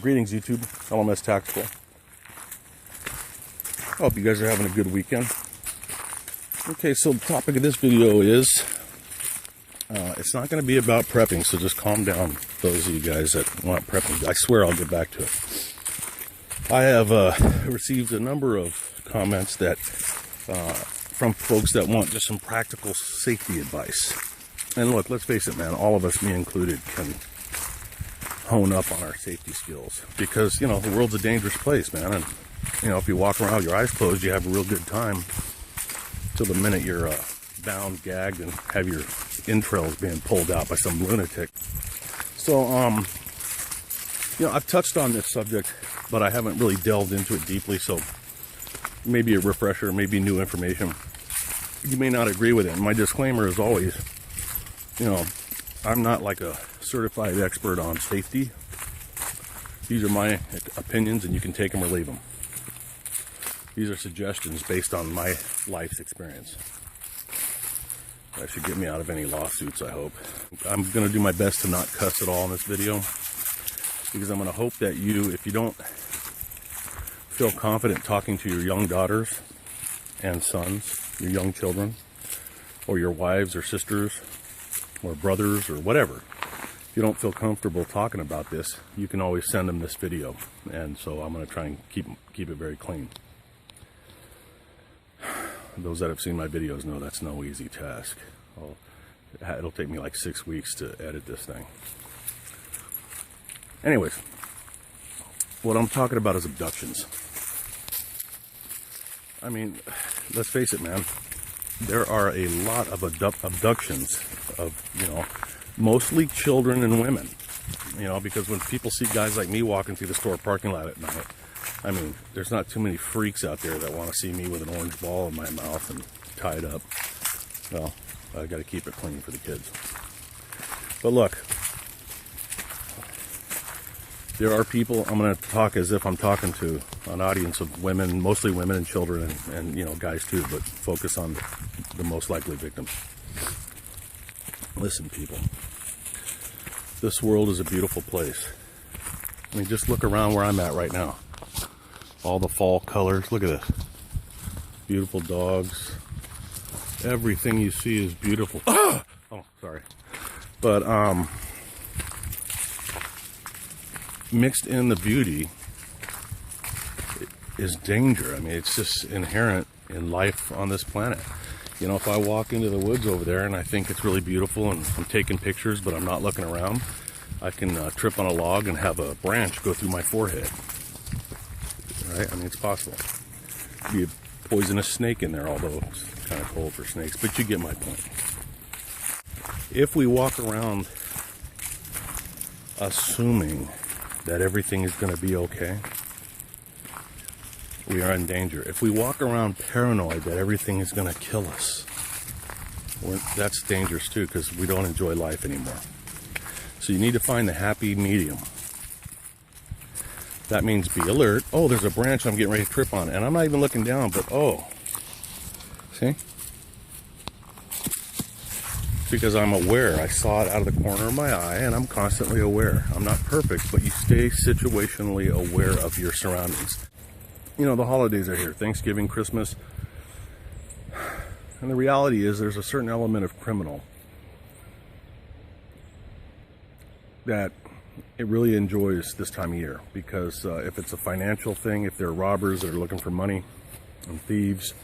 Greetings, YouTube. LMS Tactical. I hope you guys are having a good weekend. Okay, so the topic of this video is, it's not going to be about prepping, so just calm down, those of you guys that want prepping. I swear I'll get back to it. I have received a number of comments that from folks that want just some practical safety advice. And look, let's face it, man, all of us, me included, can hone up on our safety skills, because you know the world's a dangerous place, man. And you know, if you walk around with your eyes closed, you have a real good time till the minute you're bound, gagged, and have your entrails being pulled out by some lunatic. So you know, I've touched on this subject, but I haven't really delved into it deeply, so maybe a refresher, maybe new information. You may not agree with it. And my disclaimer is always, you know, I'm not like a certified expert on safety. These are my opinions, and you can take them or leave them. These are suggestions based on my life's experience. That should get me out of any lawsuits, I hope. I'm going to do my best to not cuss at all in this video, because I'm going to hope that you, if you don't feel confident talking to your young daughters and sons, your young children, or your wives or sisters, or brothers, or whatever, if you don't feel comfortable talking about this, you can always send them this video. And so I'm going to try and keep it very clean. Those that have seen my videos know that's no easy task. It'll take me like 6 weeks to edit this thing. Anyways, what I'm talking about is abductions. I mean, let's face it, man. There are a lot of abductions of, you know, mostly children and women. You know, because when people see guys like me walking through the store parking lot at night, I mean, there's not too many freaks out there that want to see me with an orange ball in my mouth and tied up. Well, I got to keep it clean for the kids. But look, there are people, I'm going to talk as if I'm talking to an audience of women, mostly women and children, and you know, guys too, but focus on the most likely victims. Listen, people, this world is a beautiful place. I mean, just look around where I'm at right now. All the fall colors, look at this. Beautiful dogs. Everything you see is beautiful. Oh, sorry. But, mixed in the beauty is danger. I mean, it's just inherent in life on this planet. You know, if I walk into the woods over there and I think it's really beautiful and I'm taking pictures, but I'm not looking around, I can trip on a log and have a branch go through my forehead. Right? I mean, it's possible. Be a poisonous snake in there, although it's kind of cold for snakes, but you get my point. If we walk around assuming that everything is going to be okay, we are in danger. If we walk around paranoid that everything is going to kill us, that's dangerous too, because we don't enjoy life anymore. So you need to find the happy medium. That means be alert. Oh, there's a branch I'm getting ready to trip on, and I'm not even looking down, but oh, see? Because I'm aware. I saw it out of the corner of my eye, and I'm constantly aware. I'm not perfect, but you stay situationally aware of your surroundings. You know, the holidays are here. Thanksgiving, Christmas. And the reality is there's a certain element of criminal that it really enjoys this time of year. Because if it's a financial thing, if they're robbers that are looking for money and thieves,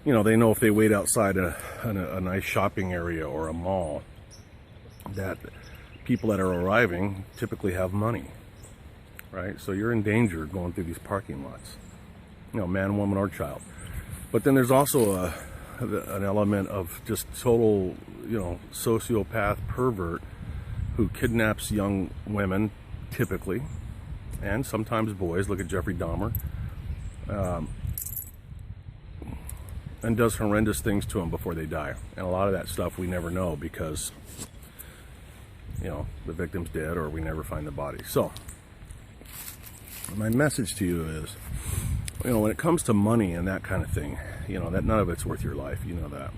you know, they know if they wait outside a nice shopping area or a mall, that people that are arriving typically have money, right? So you're in danger going through these parking lots, you know, man, woman, or child. But then there's also an element of just total, you know, sociopath pervert who kidnaps young women, typically, and sometimes boys. Look at Jeffrey Dahmer. And does horrendous things to them before they die. And a lot of that stuff we never know because, you know, the victim's dead or we never find the body. So, my message to you is, you know, when it comes to money and that kind of thing, you know, that none of it's worth your life. You know that.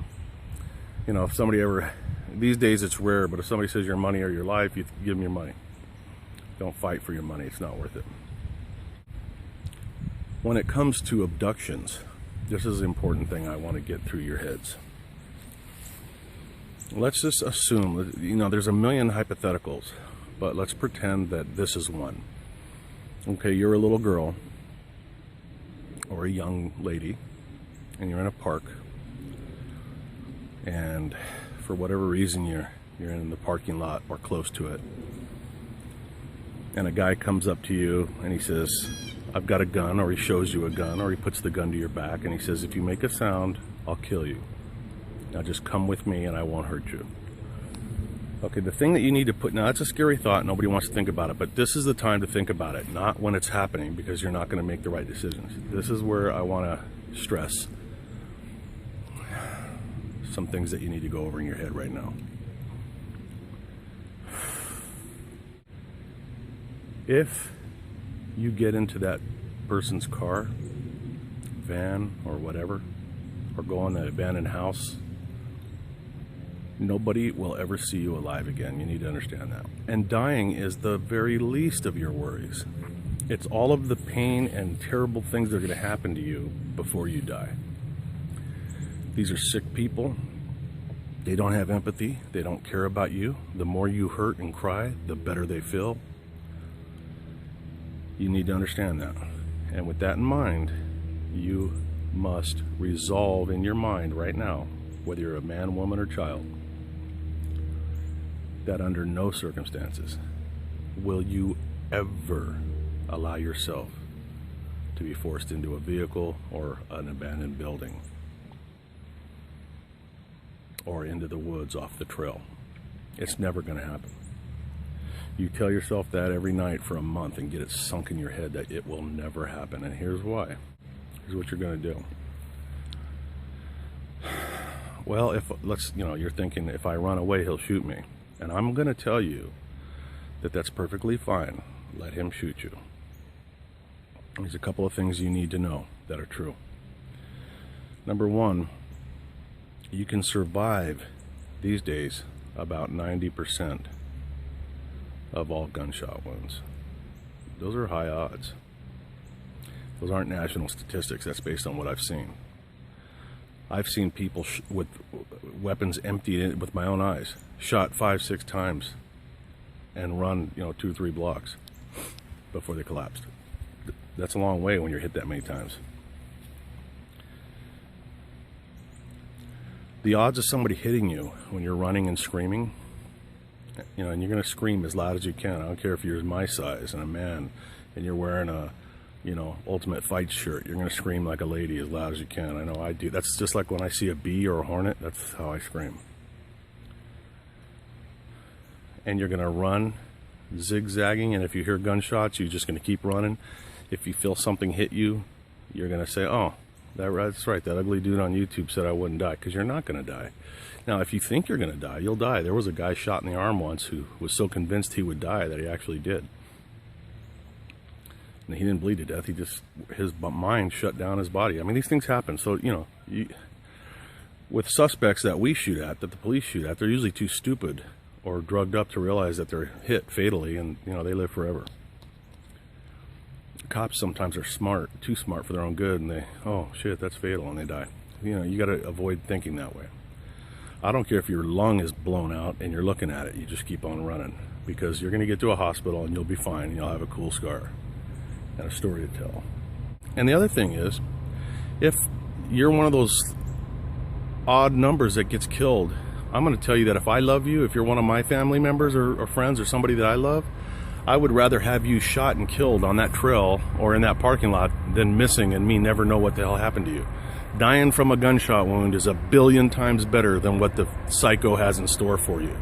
You know, if somebody ever, These days it's rare, but if somebody says your money or your life, you give them your money. Don't fight for your money. It's not worth it. When it comes to abductions, this is an important thing I want to get through your heads. Let's just assume, you know, there's a million hypotheticals, but let's pretend that this is one. Okay, you're a little girl or a young lady, and you're in a park, and for whatever reason you're in the parking lot or close to it, and a guy comes up to you and he says, I've got a gun, or he shows you a gun, or he puts the gun to your back and he says, if you make a sound, I'll kill you. Now just come with me and I won't hurt you. Okay, the thing that you need to put, now that's a scary thought, nobody wants to think about it, but this is the time to think about it, not when it's happening, because you're not going to make the right decisions. This is where I want to stress some things that you need to go over in your head right now. If you get into that person's car, van, or whatever, or go in that abandoned house, nobody will ever see you alive again. You need to understand that. And dying is the very least of your worries. It's all of the pain and terrible things that are going to happen to you before you die. These are sick people. They don't have empathy. They don't care about you. The more you hurt and cry, the better they feel. You need to understand that. And with that in mind, you must resolve in your mind right now, whether you're a man, woman, or child, that under no circumstances will you ever allow yourself to be forced into a vehicle or an abandoned building or into the woods off the trail. It's never going to happen. You tell yourself that every night for a month and get it sunk in your head that it will never happen. And here's why. Here's what you're going to do. Well, if you're thinking, if I run away, he'll shoot me. And I'm going to tell you that that's perfectly fine. Let him shoot you. There's a couple of things you need to know that are true. Number one, you can survive these days about 90% of all gunshot wounds. Those are high odds. Those aren't national statistics. That's based on what I've seen. I've seen people with weapons emptied in with my own eyes, shot 5-6 times and run 2-3 blocks before they collapsed. That's a long way when you're hit that many times. The odds of somebody hitting you when you're running and screaming, and you're going to scream as loud as you can. I don't care if you're my size and a man and you're wearing a Ultimate Fight shirt. You're going to scream like a lady as loud as you can. I know I do. That's just like when I see a bee or a hornet. That's how I scream. And you're going to run zigzagging, and if you hear gunshots, you're just going to keep running. If you feel something hit you, you're going to say, oh, that's right, that ugly dude on YouTube said I wouldn't die, because you're not going to die. Now, if you think you're going to die, you'll die. There was a guy shot in the arm once who was so convinced he would die that he actually did. And he didn't bleed to death. His mind shut down his body. I mean, these things happen. So, with suspects that we shoot at, that the police shoot at, they're usually too stupid or drugged up to realize that they're hit fatally, and, they live forever. Cops sometimes are smart, too smart for their own good, and they, oh, shit, that's fatal, and they die. You got to avoid thinking that way. I don't care if your lung is blown out and you're looking at it. You just keep on running, because you're going to get to a hospital and you'll be fine, and you'll have a cool scar and a story to tell. And the other thing is, if you're one of those odd numbers that gets killed, I'm going to tell you that if I love you, if you're one of my family members or friends or somebody that I love, I would rather have you shot and killed on that trail or in that parking lot than missing and me never know what the hell happened to you. Dying from a gunshot wound is 1 billion times better than what the psycho has in store for you.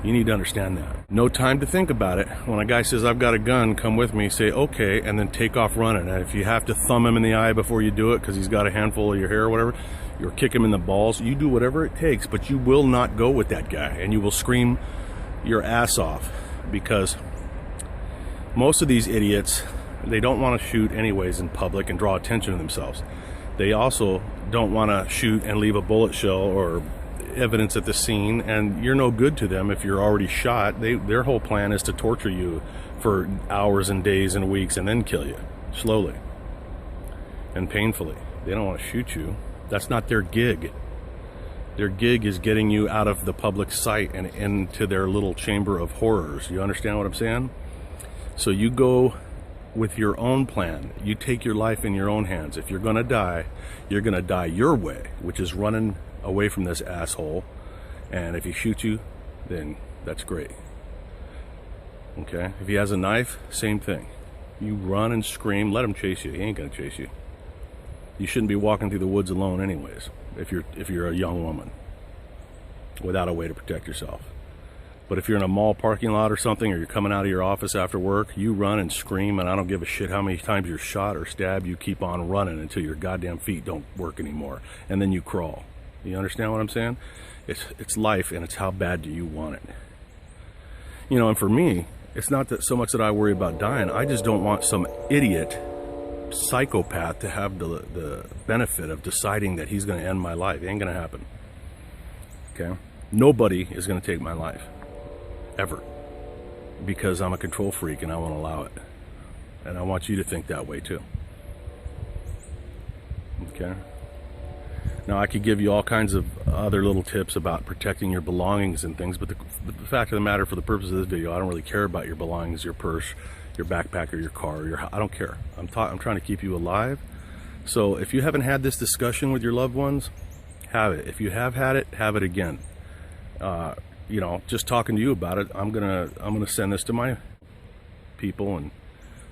You need to understand that. No time to think about it. When a guy says, I've got a gun, come with me, say, okay, and then take off running. And if you have to thumb him in the eye before you do it because he's got a handful of your hair or whatever, or kick him in the balls, you do whatever it takes, but you will not go with that guy, and you will scream your ass off, because most of these idiots, they don't want to shoot anyways in public and draw attention to themselves. They also don't want to shoot and leave a bullet shell or evidence at the scene, and you're no good to them if you're already shot. Their whole plan is to torture you for hours and days and weeks and then kill you slowly and painfully. They don't want to shoot you. That's not their gig. Their gig is getting you out of the public sight and into their little chamber of horrors. You understand what I'm saying? So you go with your own plan. You take your life in your own hands. If you're gonna die, you're gonna die your way, which is running away from this asshole. And if he shoots you, then that's great. Okay? If he has a knife, same thing. You run and scream, let him chase you. He ain't gonna chase you. You shouldn't be walking through the woods alone anyways, if you're a young woman, without a way to protect yourself. But if you're in a mall parking lot or something, or you're coming out of your office after work, you run and scream, and I don't give a shit how many times you're shot or stabbed. You keep on running until your goddamn feet don't work anymore, and then you crawl. You understand what I'm saying? It's life, and it's how bad do you want it. You know, and for me, it's not that so much that I worry about dying. I just don't want some idiot psychopath to have the benefit of deciding that he's going to end my life. It ain't going to happen. Okay? Nobody is going to take my life. Ever. Because I'm a control freak and I won't allow it. And I want you to think that way too. Okay? Now I could give you all kinds of other little tips about protecting your belongings and things, but the fact of the matter, for the purpose of this video, I don't really care about your belongings, your purse, your backpack, or your car, I don't care. I'm trying to keep you alive. So if you haven't had this discussion with your loved ones, have it. If you have had it, have it again. You know, just talking to you about it, I'm gonna send this to my people and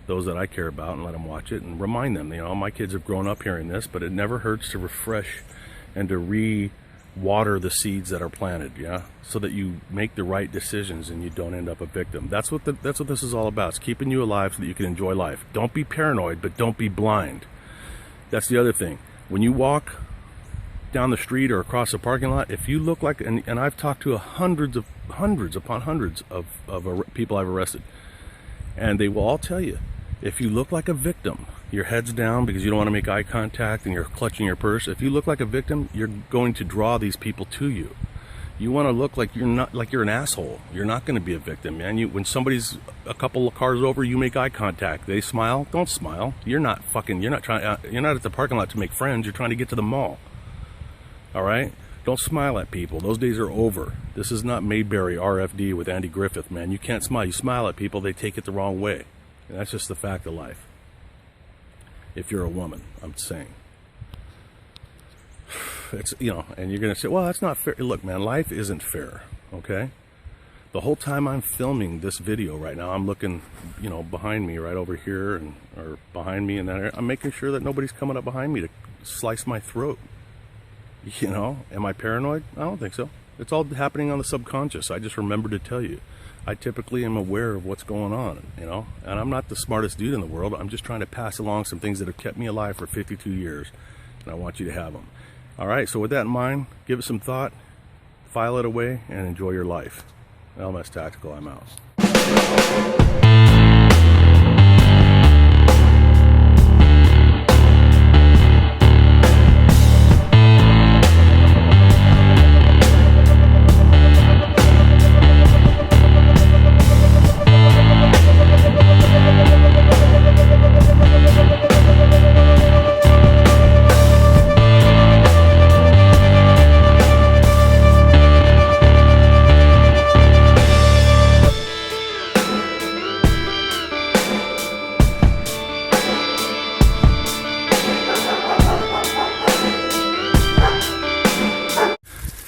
those that I care about and let them watch it and remind them. You know, my kids have grown up hearing this, but it never hurts to refresh and to re-water the seeds that are planted, yeah, so that you make the right decisions and you don't end up a victim. That's what this is all about. It's keeping you alive so that you can enjoy life. Don't be paranoid, but don't be blind. That's the other thing. When you walk down the street or across a parking lot, if you look like, and I've talked to hundreds upon hundreds of people I've arrested, and they will all tell you, if you look like a victim, your head's down because you don't want to make eye contact and you're clutching your purse, if you look like a victim, you're going to draw these people to you. You want to look like you're an asshole. You're not going to be a victim, man. When somebody's a couple of cars over, you make eye contact, they smile, don't smile. You're not at the parking lot to make friends. You're trying to get to the mall. All right? Don't smile at people. Those days are over. This is not Mayberry RFD with Andy Griffith, man. You can't smile. You smile at people, they take it the wrong way. And that's just the fact of life. If you're a woman, I'm saying. It's, you know, and you're going to say, well, that's not fair. Look, man, life isn't fair, okay? The whole time I'm filming this video right now, I'm looking, you know, behind me right over here or behind me in that area. I'm making sure that nobody's coming up behind me to slice my throat. You know, am I paranoid? I don't think so. It's all happening on the subconscious. I just remember to tell you. I typically am aware of what's going on, you know, and I'm not the smartest dude in the world. I'm just trying to pass along some things that have kept me alive for 52 years, and I want you to have them. All right, so with that in mind, give it some thought, file it away, and enjoy your life. LMS Tactical, I'm out.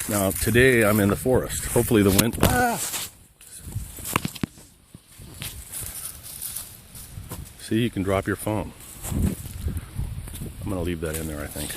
Now, today I'm in the forest. Hopefully the wind... See, you can drop your phone. I'm going to leave that in there, I think.